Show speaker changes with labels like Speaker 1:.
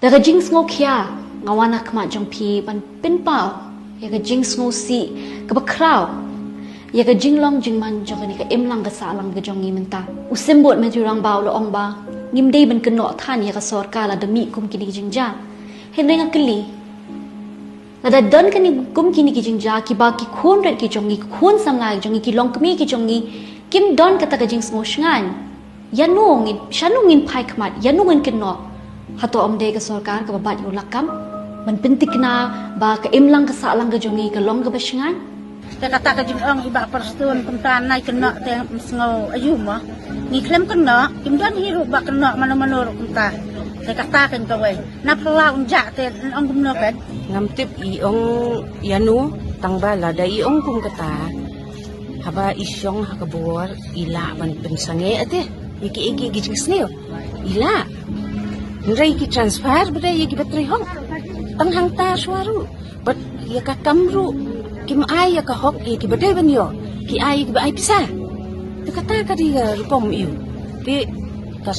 Speaker 1: Daga jing sngo kia ngawana kma jong pi ban pin pao ya ga jing sngo si ka ba kraw ya ga jing long jing man jong ni ka im lang ga sa lang ga jong ni menta usim bot ma jurang baw lo ong ba ngim dei ban kno than ya ga sor ka la da mi kum kini jing ja hen renga kli la da don kan ni kum kini ki jing ja ki ba ki khon ret ki jong ni khon sam ngai jong ni ki long kmi ki jong ni kim don ka ta ga jing sngo shngan ya nung in shanung in pai kmat ya nung in kno hato om de ka sarkar ka babat yo lakam man pentik na ba ka imlang ka sa lang ka jongi ka long ka basngan
Speaker 2: ka kata ka jing ong iba perstun kumtan nai kena te sngo ayu ma ni klem kena kim dan hiru ba kena mana-mana ro kumta ka kata kan ka we na pala unja te ong gumno kan
Speaker 3: ngam tip I ong yanu tangba la da I ong kum kata haba isyong hakabor ila ban pensange ate iki gijing sneo ila Nrai ki transfer bada ye ki batri hong tang hang ta swaru but ye ka kamru kim ai ya ka hok ye ki bada ban yo ki ai ki ba ai pisa te kata ka di rupom yu ki ka